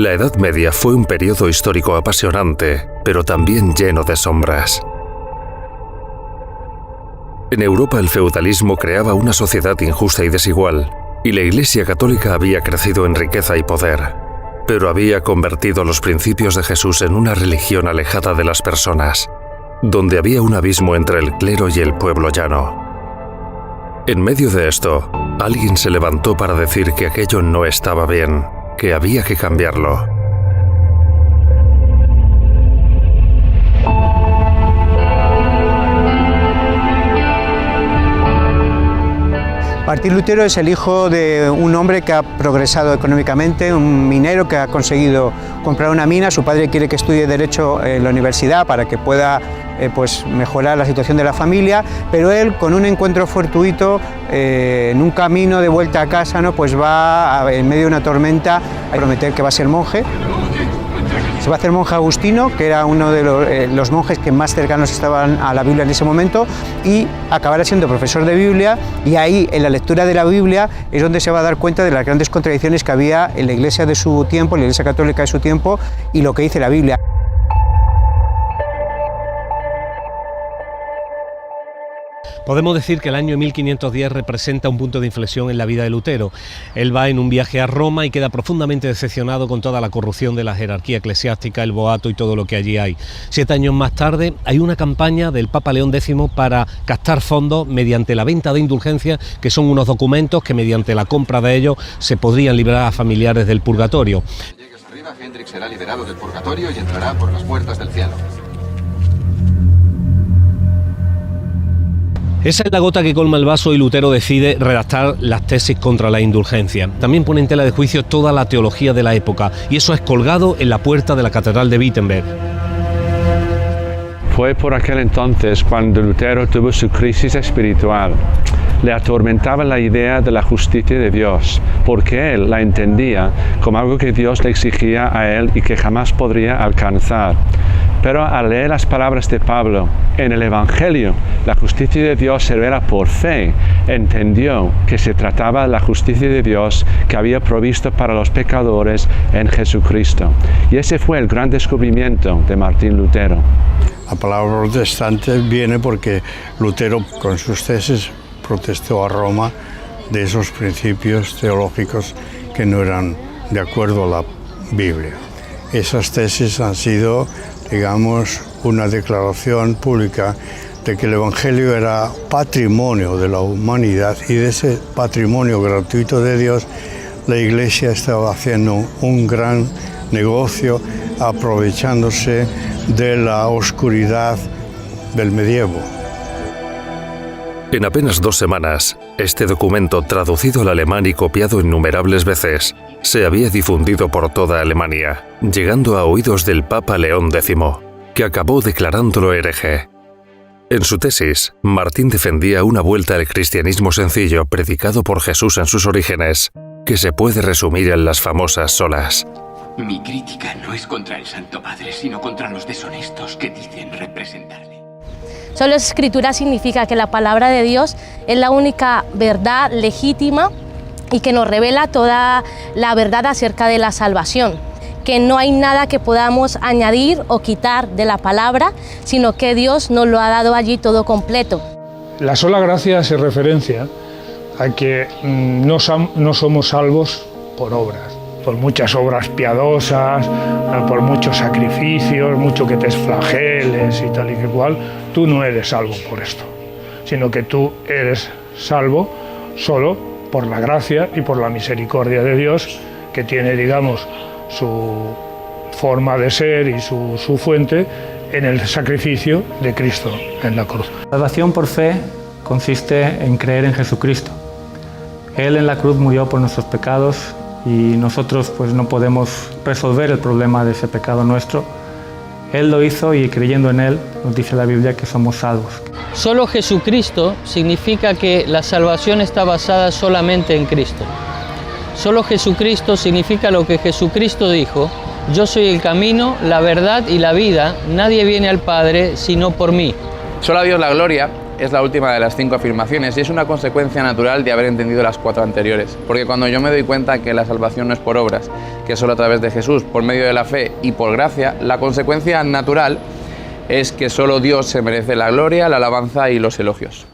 La Edad Media fue un periodo histórico apasionante, pero también lleno de sombras. En Europa el feudalismo creaba una sociedad injusta y desigual, y la Iglesia Católica había crecido en riqueza y poder, pero había convertido los principios de Jesús en una religión alejada de las personas, donde había un abismo entre el clero y el pueblo llano. En medio de esto, alguien se levantó para decir que aquello no estaba bien, que había que cambiarlo. Martín Lutero es el hijo de un hombre que ha progresado económicamente, un minero que ha conseguido comprar una mina. Su padre quiere que estudie Derecho en la universidad para que pueda mejorar la situación de la familia, pero él, con un encuentro fortuito en un camino de vuelta a casa, pues va en medio de una tormenta a prometer que va a ser monje. Se va a hacer monje agustino, que era uno de los monjes que más cercanos estaban a la Biblia en ese momento, y acabará siendo profesor de Biblia, y ahí, en la lectura de la Biblia, es donde se va a dar cuenta de las grandes contradicciones que había en la Iglesia de su tiempo, en la Iglesia Católica de su tiempo, y lo que dice la Biblia. Podemos decir que el año 1510 representa un punto de inflexión en la vida de Lutero. Él va en un viaje a Roma y queda profundamente decepcionado con toda la corrupción de la jerarquía eclesiástica, el boato y todo lo que allí hay. 7 años más tarde hay una campaña del Papa León X para captar fondos mediante la venta de indulgencias, que son unos documentos que mediante la compra de ellos se podrían liberar a familiares del purgatorio. Llegues arriba, Hendrik será liberado del purgatorio y entrará por las puertas del cielo. Esa es la gota que colma el vaso y Lutero decide redactar las tesis contra la indulgencia. También pone en tela de juicio toda la teología de la época, y eso es colgado en la puerta de la Catedral de Wittenberg. Fue por aquel entonces cuando Lutero tuvo su crisis espiritual. Le atormentaba la idea de la justicia de Dios, porque él la entendía como algo que Dios le exigía a él y que jamás podría alcanzar. Pero al leer las palabras de Pablo en el Evangelio, la justicia de Dios se revela por fe, entendió que se trataba de la justicia de Dios que había provisto para los pecadores en Jesucristo. Y ese fue el gran descubrimiento de Martín Lutero. La palabra protestante viene porque Lutero, con sus tesis, protestó a Roma de esos principios teológicos que no eran de acuerdo a la Biblia. Esas tesis han sido, digamos, una declaración pública de que el Evangelio era patrimonio de la humanidad, y de ese patrimonio gratuito de Dios la Iglesia estaba haciendo un gran negocio, aprovechándose de la oscuridad del medievo. En apenas 2 semanas, este documento, traducido al alemán y copiado innumerables veces, se había difundido por toda Alemania, llegando a oídos del Papa León X, que acabó declarándolo hereje. En su tesis, Martín defendía una vuelta al cristianismo sencillo predicado por Jesús en sus orígenes, que se puede resumir en las famosas solas. Mi crítica no es contra el Santo Padre, sino contra los deshonestos que dicen representarle. Sola Escritura significa que la palabra de Dios es la única verdad legítima y que nos revela toda la verdad acerca de la salvación, que no hay nada que podamos añadir o quitar de la palabra, sino que Dios nos lo ha dado allí todo completo. La sola gracia hace referencia a que no somos salvos por obras, por muchas obras piadosas, por muchos sacrificios, mucho que te flageles y tal y que cual. Tú no eres salvo por esto, sino que tú eres salvo solo por la gracia y por la misericordia de Dios, que tiene, digamos, su forma de ser y su fuente en el sacrificio de Cristo en la cruz. La salvación por fe consiste en creer en Jesucristo. Él en la cruz murió por nuestros pecados y nosotros pues no podemos resolver el problema de ese pecado nuestro. Él lo hizo y creyendo en Él nos dice la Biblia que somos salvos. Solo Jesucristo significa que la salvación está basada solamente en Cristo. Solo Jesucristo significa lo que Jesucristo dijo: yo soy el camino, la verdad y la vida, nadie viene al Padre sino por mí. Solo a Dios la gloria es la última de las 5 afirmaciones y es una consecuencia natural de haber entendido las 4 anteriores. Porque cuando yo me doy cuenta que la salvación no es por obras, que es solo a través de Jesús, por medio de la fe y por gracia, la consecuencia natural es que solo Dios se merece la gloria, la alabanza y los elogios.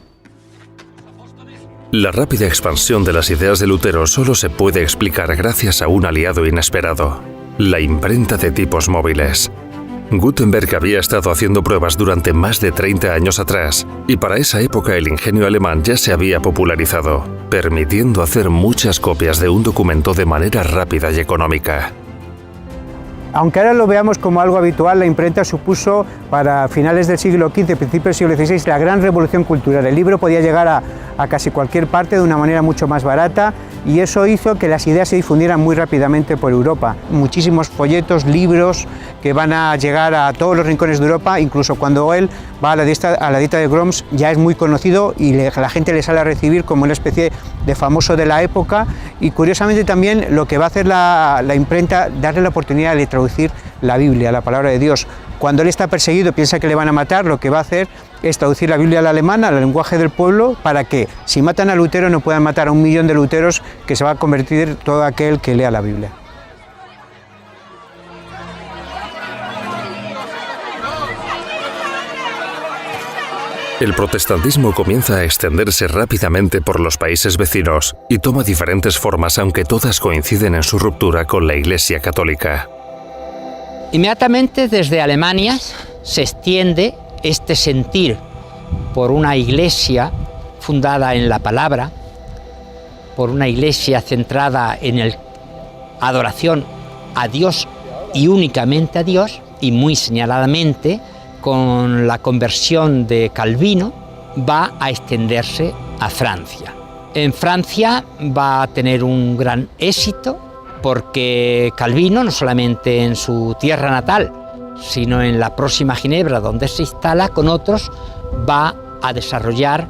La rápida expansión de las ideas de Lutero solo se puede explicar gracias a un aliado inesperado: la imprenta de tipos móviles. Gutenberg había estado haciendo pruebas durante más de 30 años atrás, y para esa época el ingenio alemán ya se había popularizado, permitiendo hacer muchas copias de un documento de manera rápida y económica. Aunque ahora lo veamos como algo habitual, la imprenta supuso para finales del siglo XV, principios del siglo XVI, la gran revolución cultural. El libro podía llegar a casi cualquier parte de una manera mucho más barata, y eso hizo que las ideas se difundieran muy rápidamente por Europa. Muchísimos folletos, libros que van a llegar a todos los rincones de Europa, incluso cuando él va a la dieta de Worms ya es muy conocido y la gente le sale a recibir como una especie de famoso de la época. Y curiosamente también lo que va a hacer la imprenta, darle la oportunidad de traducir la Biblia, la palabra de Dios. Cuando él está perseguido, piensa que le van a matar, lo que va a hacer es traducir la Biblia al alemán, al lenguaje del pueblo, para que si matan a Lutero no puedan matar a 1 millón de luteros, que se va a convertir todo aquel que lea la Biblia. El protestantismo comienza a extenderse rápidamente por los países vecinos y toma diferentes formas, aunque todas coinciden en su ruptura con la Iglesia católica. Inmediatamente desde Alemania se extiende este sentir por una iglesia fundada en la palabra, por una iglesia centrada en la adoración a Dios y únicamente a Dios, y muy señaladamente con la conversión de Calvino va a extenderse a Francia. En Francia va a tener un gran éxito porque Calvino, no solamente en su tierra natal, sino en la próxima Ginebra, donde se instala con otros, va a desarrollar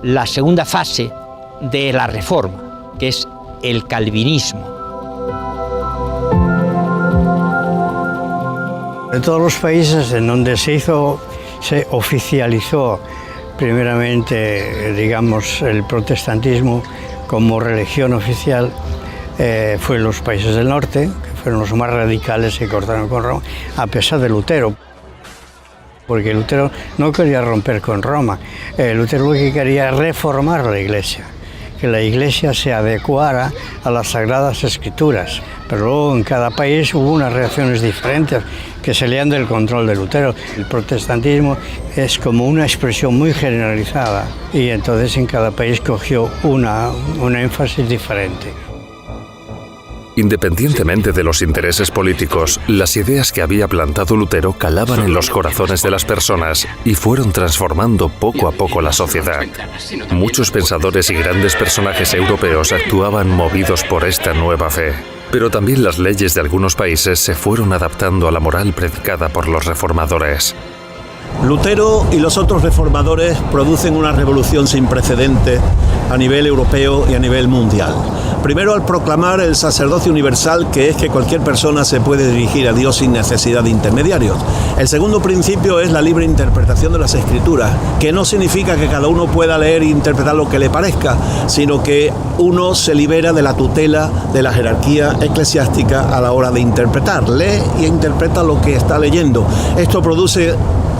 la segunda fase de la Reforma, que es el calvinismo. De todos los países en donde se oficializó primeramente, digamos, el protestantismo como religión oficial, fue en los países del norte, que fueron los más radicales y cortaron con Roma, a pesar de Lutero, porque Lutero no quería romper con Roma. Lutero lo que quería era reformar la Iglesia, que la Iglesia se adecuara a las Sagradas Escrituras, pero luego en cada país hubo unas reacciones diferentes que salían del control de Lutero. El protestantismo es como una expresión muy generalizada y entonces en cada país cogió un énfasis diferente. Independientemente de los intereses políticos, las ideas que había plantado Lutero calaban en los corazones de las personas y fueron transformando poco a poco la sociedad. Muchos pensadores y grandes personajes europeos actuaban movidos por esta nueva fe. Pero también las leyes de algunos países se fueron adaptando a la moral predicada por los reformadores. Lutero y los otros reformadores producen una revolución sin precedentes a nivel europeo y a nivel mundial. Primero, al proclamar el sacerdocio universal, que es que cualquier persona se puede dirigir a Dios sin necesidad de intermediarios. El segundo principio es la libre interpretación de las Escrituras, que no significa que cada uno pueda leer e interpretar lo que le parezca, sino que uno se libera de la tutela de la jerarquía eclesiástica a la hora de interpretar. Lee e interpreta lo que está leyendo. Esto produce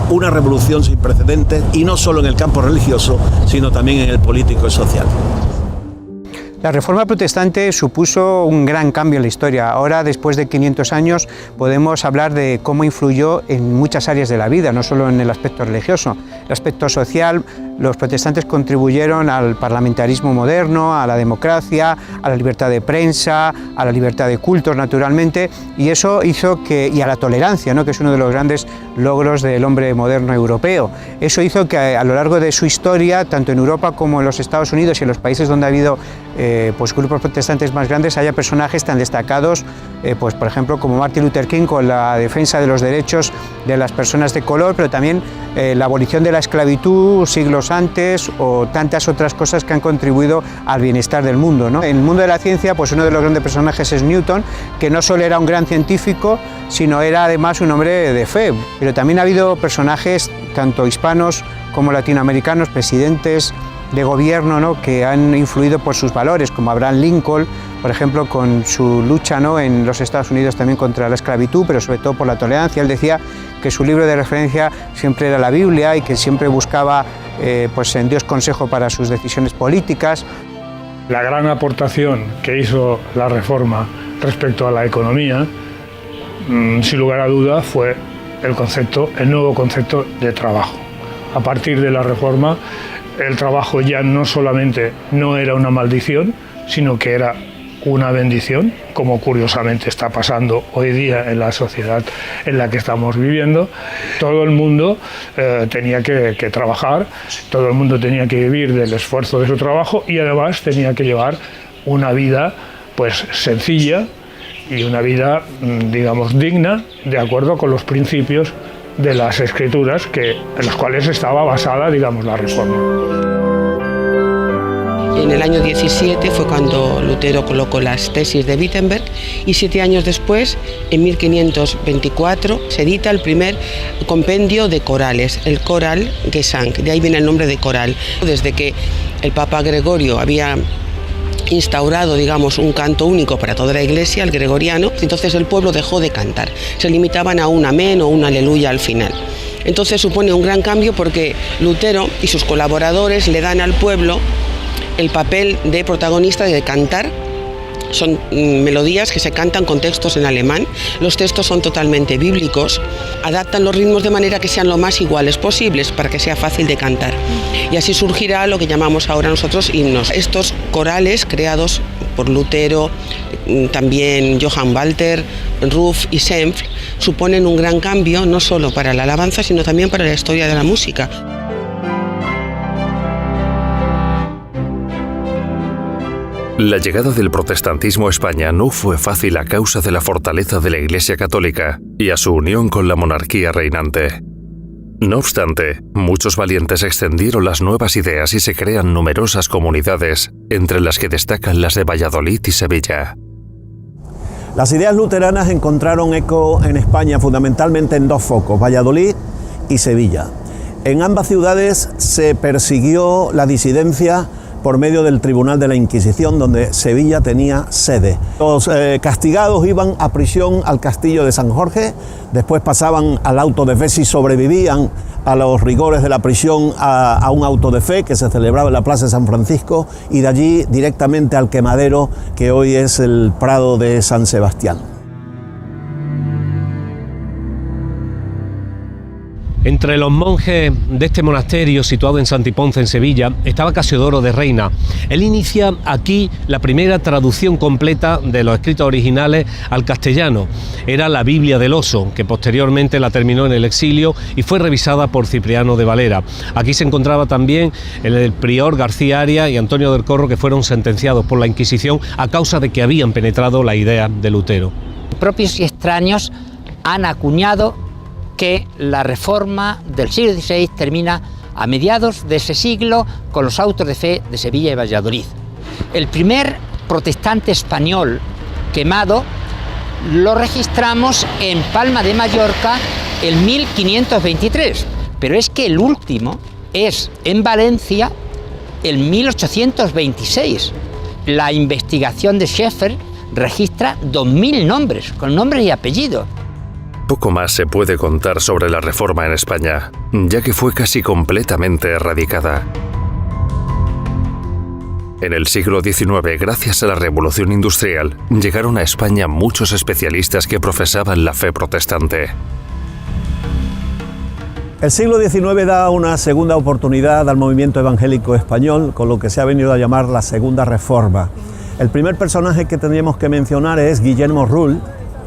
una revolución sin precedentes, y no solo en el campo religioso, sino también en el político y social. La Reforma protestante supuso un gran cambio en la historia. Ahora, después de 500 años, podemos hablar de cómo influyó en muchas áreas de la vida, no solo en el aspecto religioso. El aspecto social, los protestantes contribuyeron al parlamentarismo moderno, a la democracia, a la libertad de prensa, a la libertad de cultos, naturalmente, y eso hizo que, y a la tolerancia, ¿no?, que es uno de los grandes logros del hombre moderno europeo. Eso hizo que a lo largo de su historia, tanto en Europa como en los Estados Unidos y en los países donde ha habido pues grupos protestantes más grandes, haya personajes tan destacados, pues por ejemplo como Martin Luther King, con la defensa de los derechos de las personas de color, pero también la abolición de la esclavitud siglos antes, o tantas otras cosas que han contribuido al bienestar del mundo, ¿no? En el mundo de la ciencia, pues uno de los grandes personajes es Newton, que no solo era un gran científico, sino era además un hombre de fe. Pero también ha habido personajes tanto hispanos como latinoamericanos, presidentes de gobierno, ¿no?, que han influido por sus valores, como Abraham Lincoln, por ejemplo, con su lucha, ¿no?, en los Estados Unidos también contra la esclavitud, pero sobre todo por la tolerancia. Él decía que su libro de referencia siempre era la Biblia y que siempre buscaba pues en Dios consejo para sus decisiones políticas. La gran aportación que hizo la Reforma respecto a la economía, sin lugar a dudas, fue el nuevo concepto de trabajo. A partir de la Reforma, el trabajo ya no solamente no era una maldición, sino que era una bendición, como curiosamente está pasando hoy día en la sociedad en la que estamos viviendo. Todo el mundo tenía que trabajar, todo el mundo tenía que vivir del esfuerzo de su trabajo y además tenía que llevar una vida pues sencilla y una vida, digamos, digna, de acuerdo con los principios de las escrituras en los cuales estaba basada, digamos, la Reforma. En el año 17 fue cuando Lutero colocó las tesis de Wittenberg y 7 años después, en 1524, se edita el primer compendio de corales, el Choralgesang, de ahí viene el nombre de coral. Desde que el Papa Gregorio había instaurado, digamos, un canto único para toda la Iglesia, el gregoriano, entonces el pueblo dejó de cantar, se limitaban a un amén o un aleluya al final. Entonces supone un gran cambio porque Lutero y sus colaboradores le dan al pueblo el papel de protagonista, de cantar. Son melodías que se cantan con textos en alemán, los textos son totalmente bíblicos, adaptan los ritmos de manera que sean lo más iguales posibles para que sea fácil de cantar. Y así surgirá lo que llamamos ahora nosotros himnos. Estos corales creados por Lutero, también Johann Walter, Ruf y Senfr, suponen un gran cambio no solo para la alabanza, sino también para la historia de la música. La llegada del protestantismo a España no fue fácil a causa de la fortaleza de la Iglesia Católica y a su unión con la monarquía reinante. No obstante, muchos valientes extendieron las nuevas ideas y se crean numerosas comunidades, entre las que destacan las de Valladolid y Sevilla. Las ideas luteranas encontraron eco en España fundamentalmente en dos focos, Valladolid y Sevilla. En ambas ciudades se persiguió la disidencia por medio del Tribunal de la Inquisición, donde Sevilla tenía sede. Los castigados iban a prisión al castillo de San Jorge, después pasaban al auto de fe si sobrevivían a los rigores de la prisión a un auto de fe que se celebraba en la Plaza de San Francisco y de allí directamente al quemadero que hoy es el Prado de San Sebastián. Entre los monjes de este monasterio situado en Santiponce, en Sevilla, estaba Casiodoro de Reina. Él inicia aquí la primera traducción completa de los escritos originales al castellano. Era la Biblia del Oso, que posteriormente la terminó en el exilio y fue revisada por Cipriano de Valera. Aquí se encontraba también el prior García Arias y Antonio del Corro, que fueron sentenciados por la Inquisición a causa de que habían penetrado la idea de Lutero. Propios y extraños han acuñado que la Reforma del siglo XVI termina a mediados de ese siglo con los autos de fe de Sevilla y Valladolid. El primer protestante español quemado lo registramos en Palma de Mallorca en 1523, pero es que el último es en Valencia en 1826. La investigación de Schaeffer registra 2000 nombres, con nombres y apellidos. Poco más se puede contar sobre la Reforma en España, ya que fue casi completamente erradicada. En el siglo XIX, gracias a la Revolución Industrial, llegaron a España muchos especialistas que profesaban la fe protestante. El siglo XIX da una segunda oportunidad al movimiento evangélico español, con lo que se ha venido a llamar la Segunda Reforma. El primer personaje que tendríamos que mencionar es Guillermo Rull,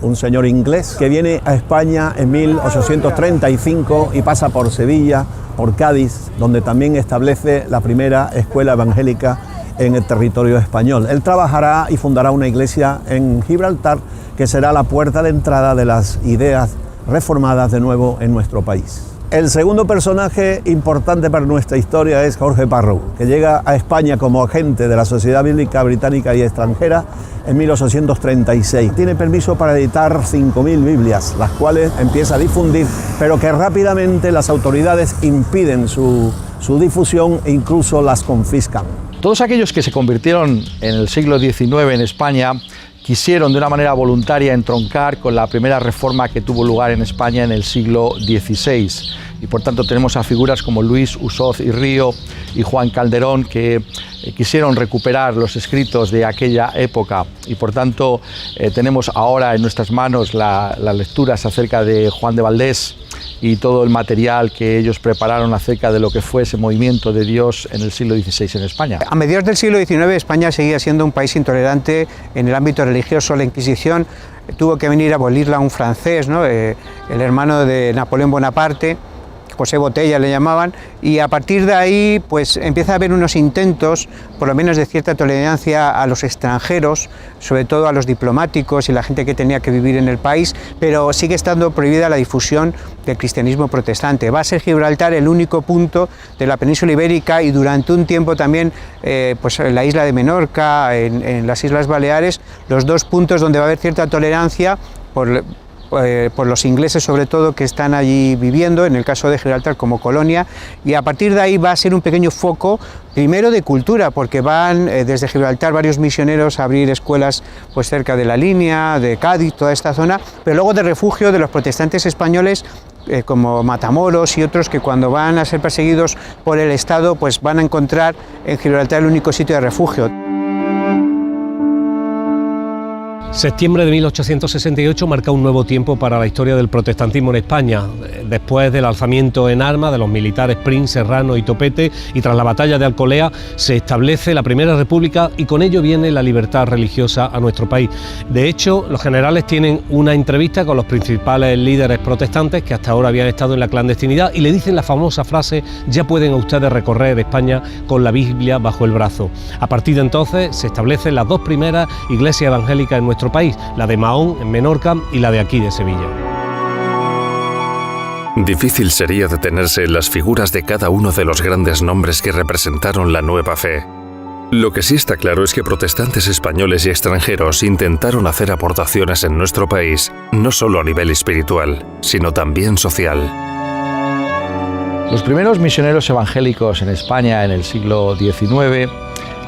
un señor inglés que viene a España en 1835 y pasa por Sevilla, por Cádiz, donde también establece la primera escuela evangélica en el territorio español. Él trabajará y fundará una iglesia en Gibraltar que será la puerta de entrada de las ideas reformadas de nuevo en nuestro país. El segundo personaje importante para nuestra historia es Jorge Parrow, que llega a España como agente de la Sociedad Bíblica Británica y Extranjera en 1836. Tiene permiso para editar 5.000 Biblias, las cuales empieza a difundir, pero que rápidamente las autoridades impiden su difusión e incluso las confiscan. Todos aquellos que se convirtieron en el siglo XIX en España quisieron de una manera voluntaria entroncar con la primera reforma que tuvo lugar en España en el siglo XVI. Y por tanto tenemos a figuras como Luis Usoz y Río y Juan Calderón que quisieron recuperar los escritos de aquella época. Y por tanto tenemos ahora en nuestras manos las lecturas acerca de Juan de Valdés y todo el material que ellos prepararon acerca de lo que fue ese movimiento de Dios en el siglo XVI en España. A mediados del siglo XIX España seguía siendo un país intolerante en el ámbito religioso. La Inquisición tuvo que venir a abolirla un francés, ¿no? El hermano de Napoleón Bonaparte, José Botella le llamaban, y a partir de ahí pues empieza a haber unos intentos, por lo menos de cierta tolerancia a los extranjeros, sobre todo a los diplomáticos y la gente que tenía que vivir en el país, pero sigue estando prohibida la difusión del cristianismo protestante. Va a ser Gibraltar el único punto de la península ibérica y durante un tiempo también pues en la isla de Menorca, en las Islas Baleares, los dos puntos donde va a haber cierta tolerancia por los ingleses sobre todo que están allí viviendo, en el caso de Gibraltar como colonia, y a partir de ahí va a ser un pequeño foco primero de cultura, porque van desde Gibraltar varios misioneros a abrir escuelas pues cerca de la Línea, de Cádiz, toda esta zona, pero luego de refugio de los protestantes españoles como Matamoros y otros que cuando van a ser perseguidos por el Estado pues van a encontrar en Gibraltar el único sitio de refugio. Septiembre de 1868 marca un nuevo tiempo para la historia del protestantismo en España. Después del alzamiento en armas de los militares Prim, Serrano y Topete y tras la batalla de Alcolea se establece la Primera República y con ello viene la libertad religiosa a nuestro país. De hecho, los generales tienen una entrevista con los principales líderes protestantes que hasta ahora habían estado en la clandestinidad y le dicen la famosa frase: ya pueden ustedes recorrer España con la Biblia bajo el brazo. A partir de entonces se establecen las dos primeras iglesias evangélicas en nuestro país, la de Mahón en Menorca y la de aquí de Sevilla. Difícil sería detenerse en las figuras de cada uno de los grandes nombres que representaron la nueva fe. Lo que sí está claro es que protestantes españoles y extranjeros intentaron hacer aportaciones en nuestro país, no solo a nivel espiritual, sino también social. Los primeros misioneros evangélicos en España en el siglo XIX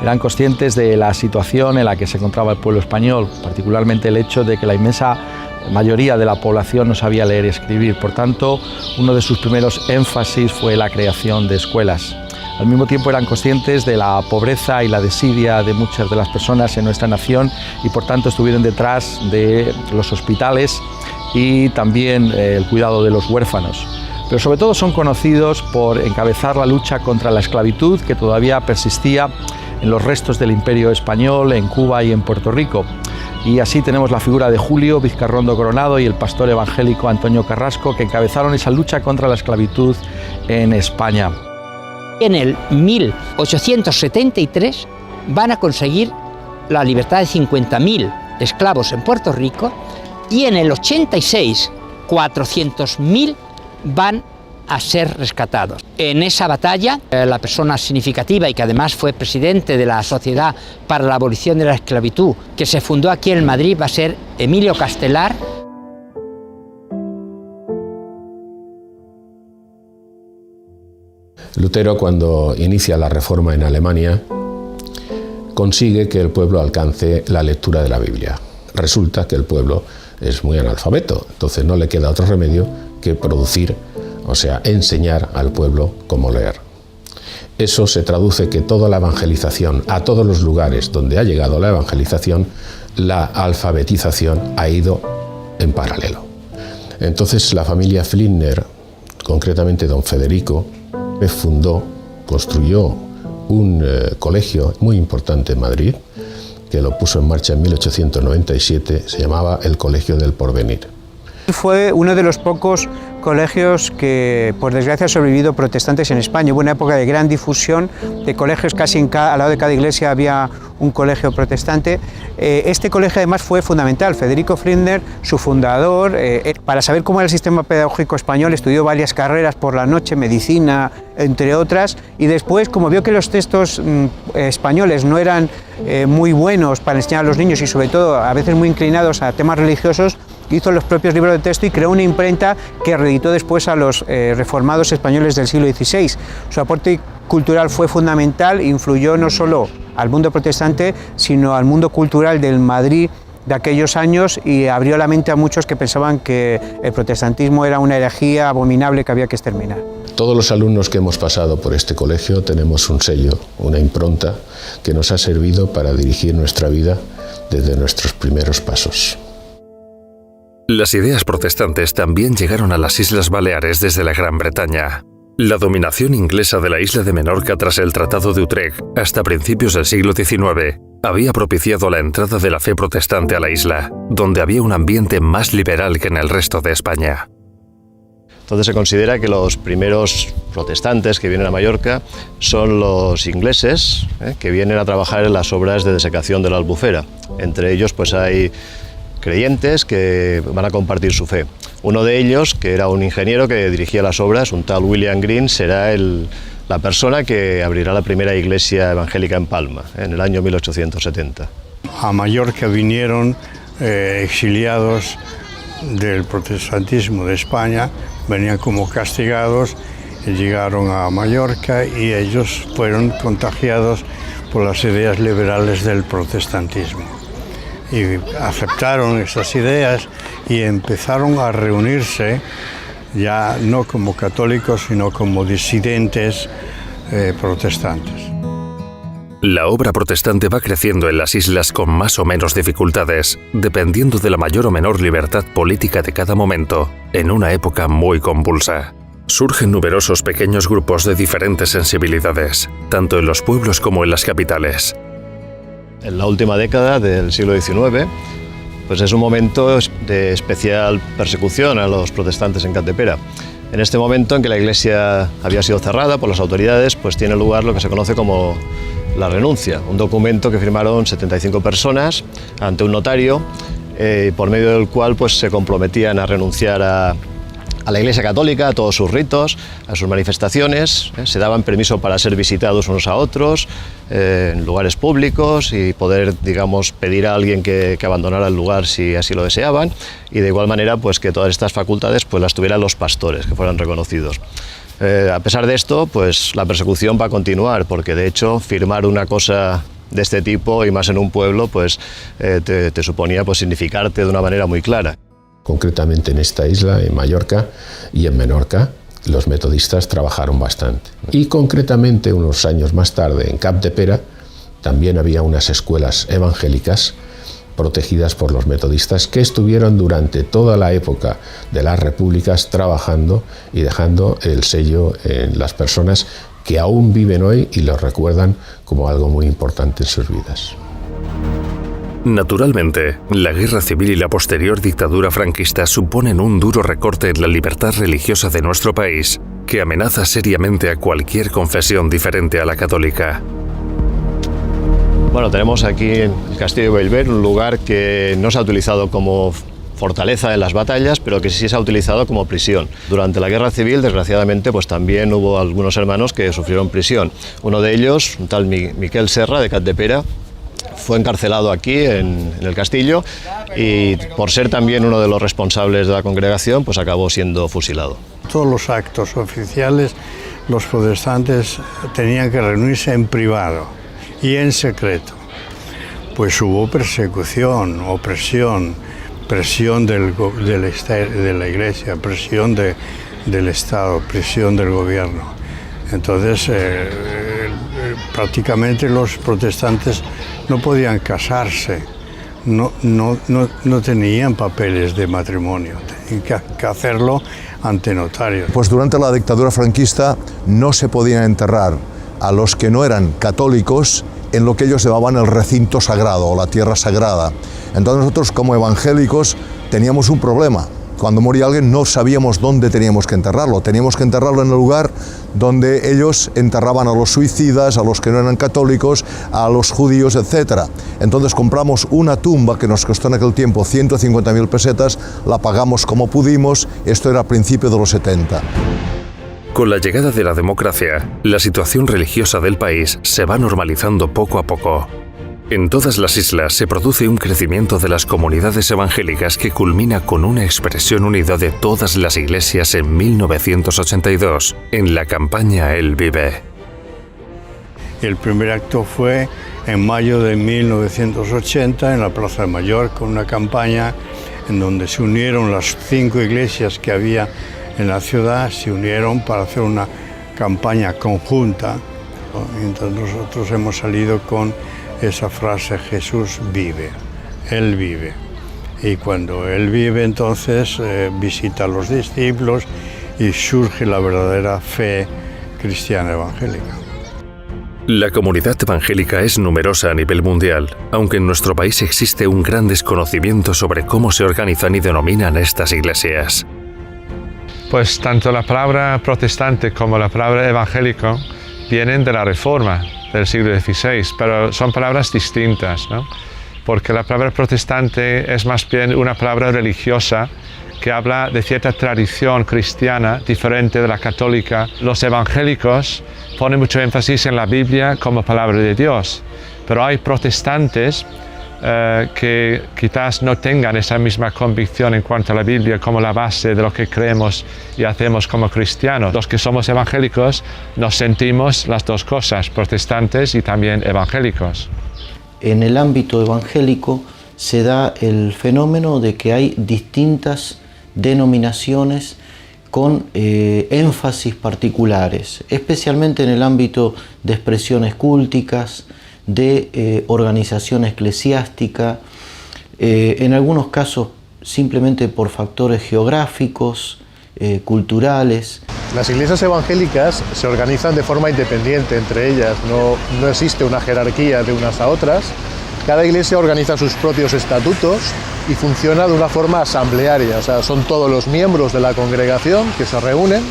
eran conscientes de la situación en la que se encontraba el pueblo español, particularmente el hecho de que la inmensa mayoría de la población no sabía leer y escribir. Por tanto, uno de sus primeros énfasis fue la creación de escuelas. Al mismo tiempo eran conscientes de la pobreza y la desidia de muchas de las personas en nuestra nación y por tanto estuvieron detrás de los hospitales y también el cuidado de los huérfanos. Pero sobre todo son conocidos por encabezar la lucha contra la esclavitud que todavía persistía en los restos del Imperio Español, en Cuba y en Puerto Rico. Y así tenemos la figura de Julio Vizcarrondo Coronado y el pastor evangélico Antonio Carrasco, que encabezaron esa lucha contra la esclavitud en España. En el 1873 van a conseguir la libertad de 50.000 esclavos en Puerto Rico y en el 86 400.000 van a ser rescatados. En esa batalla, la persona significativa y que además fue presidente de la Sociedad para la Abolición de la Esclavitud, que se fundó aquí en Madrid, va a ser Emilio Castelar. Lutero, cuando inicia la reforma en Alemania, consigue que el pueblo alcance la lectura de la Biblia. Resulta que el pueblo es muy analfabeto, entonces no le queda otro remedio que producir, o sea, enseñar al pueblo cómo leer. Eso se traduce que toda la evangelización, a todos los lugares donde ha llegado la evangelización, la alfabetización ha ido en paralelo. Entonces la familia Flinders, concretamente don Federico, construyó un colegio muy importante en Madrid, que lo puso en marcha en 1897, se llamaba el Colegio del Porvenir. Fue uno de los pocos colegios que, por desgracia, han sobrevivido protestantes en España. Hubo una época de gran difusión de colegios, casi al lado de cada iglesia había un colegio protestante. Este colegio además fue fundamental. Federico Flinders, su fundador, para saber cómo era el sistema pedagógico español, estudió varias carreras por la noche, medicina, entre otras, y después, como vio que los textos españoles no eran muy buenos para enseñar a los niños y sobre todo a veces muy inclinados a temas religiosos, hizo los propios libros de texto y creó una imprenta que reeditó después a los reformados españoles del siglo XVI. Su aporte cultural fue fundamental, influyó no solo al mundo protestante, sino al mundo cultural del Madrid de aquellos años y abrió la mente a muchos que pensaban que el protestantismo era una herejía abominable que había que exterminar. Todos los alumnos que hemos pasado por este colegio tenemos un sello, una impronta que nos ha servido para dirigir nuestra vida desde nuestros primeros pasos. Las ideas protestantes también llegaron a las Islas Baleares desde la Gran Bretaña. La dominación inglesa de la isla de Menorca tras el Tratado de Utrecht hasta principios del siglo XIX había propiciado la entrada de la fe protestante a la isla, donde había un ambiente más liberal que en el resto de España. Entonces se considera que los primeros protestantes que vienen a Mallorca son los ingleses, que vienen a trabajar en las obras de desecación de la Albufera. Entre ellos pues hay creyentes que van a compartir su fe. Uno de ellos, que era un ingeniero que dirigía las obras, un tal William Green, será la persona que abrirá la primera iglesia evangélica en Palma, en el año 1870. A Mallorca vinieron exiliados del protestantismo de España, venían como castigados y llegaron a Mallorca y ellos fueron contagiados por las ideas liberales del protestantismo. Y aceptaron esas ideas y empezaron a reunirse ya no como católicos sino como disidentes protestantes. La obra protestante va creciendo en las islas con más o menos dificultades, dependiendo de la mayor o menor libertad política de cada momento, en una época muy convulsa. Surgen numerosos pequeños grupos de diferentes sensibilidades, tanto en los pueblos como en las capitales. En la última década del siglo XIX, pues es un momento de especial persecución a los protestantes en Capdepera. En este momento en que la iglesia había sido cerrada por las autoridades, pues tiene lugar lo que se conoce como la renuncia, un documento que firmaron 75 personas ante un notario, por medio del cual pues, se comprometían a renunciar a la Iglesia Católica, a todos sus ritos, a sus manifestaciones, se daban permiso para ser visitados unos a otros en lugares públicos y poder, digamos, pedir a alguien que abandonara el lugar si así lo deseaban, y de igual manera pues que todas estas facultades pues las tuvieran los pastores, que fueran reconocidos. A pesar de esto, pues la persecución va a continuar, porque de hecho firmar una cosa de este tipo, y más en un pueblo, pues te suponía pues significarte de una manera muy clara. Concretamente en esta isla, en Mallorca y en Menorca, los metodistas trabajaron bastante. Y concretamente unos años más tarde, en Capdepera, también había unas escuelas evangélicas protegidas por los metodistas que estuvieron durante toda la época de las repúblicas trabajando y dejando el sello en las personas que aún viven hoy y lo recuerdan como algo muy importante en sus vidas. Naturalmente, la guerra civil y la posterior dictadura franquista suponen un duro recorte en la libertad religiosa de nuestro país, que amenaza seriamente a cualquier confesión diferente a la católica. Bueno, tenemos aquí el Castillo de Bellver, un lugar que no se ha utilizado como fortaleza en las batallas, pero que sí se ha utilizado como prisión. Durante la guerra civil, desgraciadamente, pues también hubo algunos hermanos que sufrieron prisión. Uno de ellos, un tal Miquel Serra, de Capdepera, fue encarcelado aquí en el castillo y por ser también uno de los responsables de la congregación, pues acabó siendo fusilado. Todos los actos oficiales, los protestantes tenían que reunirse en privado y en secreto. Pues hubo persecución, opresión, presión de la Iglesia, presión del Estado, presión del gobierno. Entonces, prácticamente los protestantes no podían casarse, no tenían papeles de matrimonio, tenían que hacerlo ante notario. Pues durante la dictadura franquista no se podían enterrar a los que no eran católicos en lo que ellos llamaban el recinto sagrado o la tierra sagrada. Entonces nosotros como evangélicos teníamos un problema, Cuando moría alguien no sabíamos dónde teníamos que enterrarlo. Teníamos que enterrarlo en el lugar donde ellos enterraban a los suicidas, a los que no eran católicos, a los judíos, etc. Entonces compramos una tumba que nos costó en aquel tiempo 150.000 pesetas, la pagamos como pudimos, esto era a principios de los 70. Con la llegada de la democracia, la situación religiosa del país se va normalizando poco a poco. En todas las islas se produce un crecimiento de las comunidades evangélicas que culmina con una expresión unida de todas las iglesias en 1982, en la campaña Él Vive. El primer acto fue en mayo de 1980 en la Plaza de Mayor, con una campaña en donde se unieron las 5 iglesias que había en la ciudad, se unieron para hacer una campaña conjunta. Entonces nosotros hemos salido con esa frase: Jesús vive, Él vive. Y cuando Él vive, entonces visita a los discípulos y surge la verdadera fe cristiana evangélica. La comunidad evangélica es numerosa a nivel mundial, aunque en nuestro país existe un gran desconocimiento sobre cómo se organizan y denominan estas iglesias. Pues tanto la palabra protestante como la palabra evangélico vienen de la Reforma del siglo XVI, pero son palabras distintas, ¿no? Porque la palabra protestante es más bien una palabra religiosa que habla de cierta tradición cristiana diferente de la católica. Los evangélicos ponen mucho énfasis en la Biblia como palabra de Dios, pero hay protestantes que quizás no tengan esa misma convicción en cuanto a la Biblia como la base de lo que creemos y hacemos como cristianos. Los que somos evangélicos nos sentimos las dos cosas, protestantes y también evangélicos. En el ámbito evangélico se da el fenómeno de que hay distintas denominaciones con énfasis particulares, especialmente en el ámbito de expresiones cúlticas, de organización eclesiástica, en algunos casos simplemente por factores geográficos, culturales. Las iglesias evangélicas se organizan de forma independiente entre ellas, no existe una jerarquía de unas a otras. Cada iglesia organiza sus propios estatutos y funciona de una forma asamblearia, o sea, son todos los miembros de la congregación que se reúnen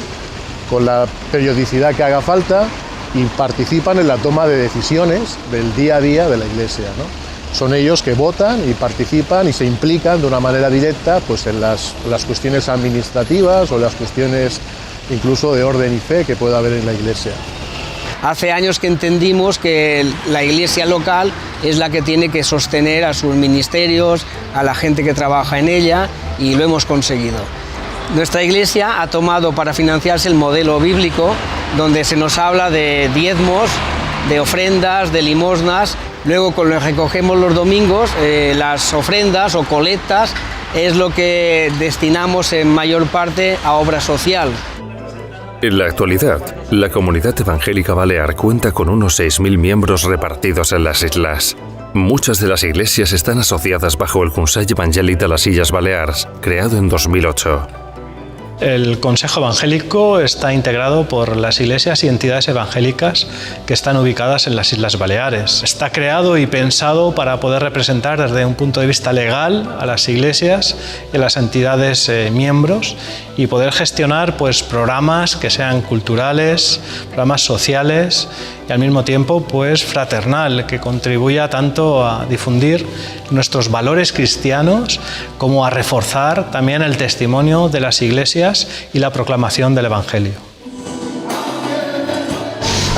con la periodicidad que haga falta y participan en la toma de decisiones del día a día de la iglesia, ¿no? Son ellos que votan y participan y se implican de una manera directa pues, en las cuestiones administrativas o las cuestiones incluso de orden y fe que pueda haber en la iglesia. Hace años que entendimos que la iglesia local es la que tiene que sostener a sus ministerios, a la gente que trabaja en ella, y lo hemos conseguido. Nuestra iglesia ha tomado para financiarse el modelo bíblico, donde se nos habla de diezmos, de ofrendas, de limosnas. Luego, con lo que recogemos los domingos, las ofrendas o colectas es lo que destinamos en mayor parte a obra social. En la actualidad, la comunidad evangélica balear cuenta con unos 6.000 miembros repartidos en las islas. Muchas de las iglesias están asociadas bajo el Consell Evangèlic de les Illes Balears, creado en 2008. El Consejo Evangélico está integrado por las iglesias y entidades evangélicas que están ubicadas en las Islas Baleares. Está creado y pensado para poder representar desde un punto de vista legal a las iglesias y a las entidades miembros y poder gestionar pues, programas que sean culturales, programas sociales y al mismo tiempo pues, fraternal, que contribuya tanto a difundir nuestros valores cristianos como a reforzar también el testimonio de las iglesias y la proclamación del Evangelio.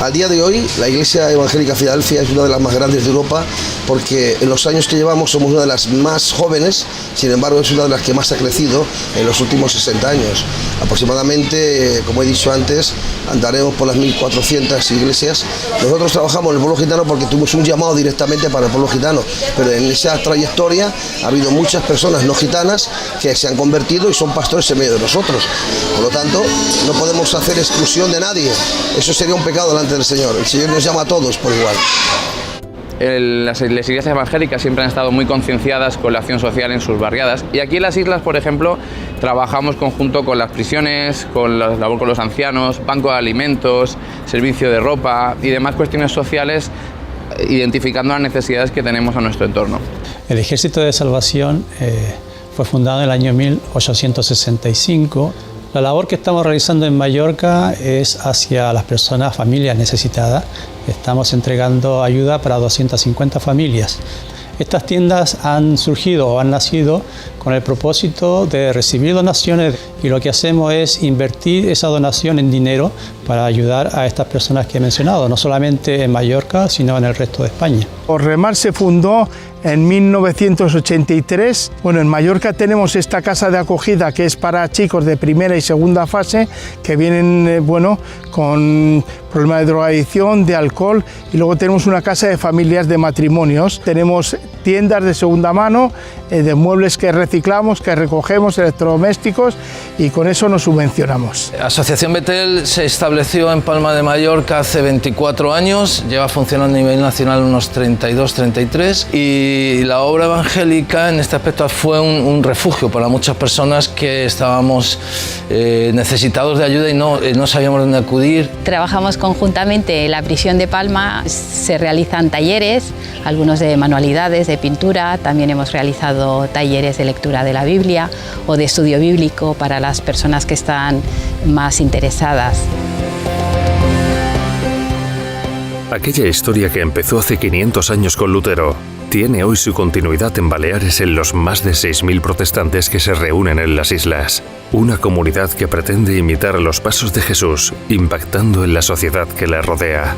A día de hoy, la Iglesia Evangélica Filadelfia es una de las más grandes de Europa porque en los años que llevamos somos una de las más jóvenes, sin embargo es una de las que más ha crecido en los últimos 60 años. Aproximadamente, como he dicho antes, andaremos por las 1.400 iglesias. Nosotros trabajamos en el pueblo gitano porque tuvimos un llamado directamente para el pueblo gitano, pero en esa trayectoria ha habido muchas personas no gitanas que se han convertido y son pastores en medio de nosotros. Por lo tanto, no podemos hacer exclusión de nadie. Eso sería un pecado delante del Señor. El Señor nos llama a todos por igual. Las iglesias evangélicas siempre han estado muy concienciadas con la acción social en sus barriadas, y aquí en las islas, por ejemplo, trabajamos conjunto con las prisiones, con la labor con los ancianos, banco de alimentos, servicio de ropa y demás cuestiones sociales, identificando las necesidades que tenemos a nuestro entorno. El Ejército de Salvación fue fundado en el año 1865. La labor que estamos realizando en Mallorca es hacia las personas, familias necesitadas. Estamos entregando ayuda para 250 familias. Estas tiendas han surgido o han nacido con el propósito de recibir donaciones y lo que hacemos es invertir esa donación en dinero para ayudar a estas personas que he mencionado, no solamente en Mallorca, sino en el resto de España. Remar se fundó en 1983. Bueno, en Mallorca tenemos esta casa de acogida que es para chicos de primera y segunda fase que vienen, con problemas de drogadicción, de alcohol, y luego tenemos una casa de familias de matrimonios. Tenemos tiendas de segunda mano, de muebles que reciclamos, que recogemos, electrodomésticos, y con eso nos subvencionamos. Asociación Betel se estableció en Palma de Mallorca hace 24 años, lleva funcionando a nivel nacional unos 32-33, y la obra evangélica en este aspecto fue un refugio para muchas personas que estábamos necesitados de ayuda y no sabíamos dónde acudir. Trabajamos conjuntamente en la prisión de Palma, se realizan talleres, algunos de manualidades, de pintura, también hemos realizado talleres de lectura de la Biblia o de estudio bíblico para las personas que están más interesadas. Aquella historia que empezó hace 500 años con Lutero tiene hoy su continuidad en Baleares en los más de 6.000 protestantes que se reúnen en las islas. Una comunidad que pretende imitar los pasos de Jesús, impactando en la sociedad que le rodea.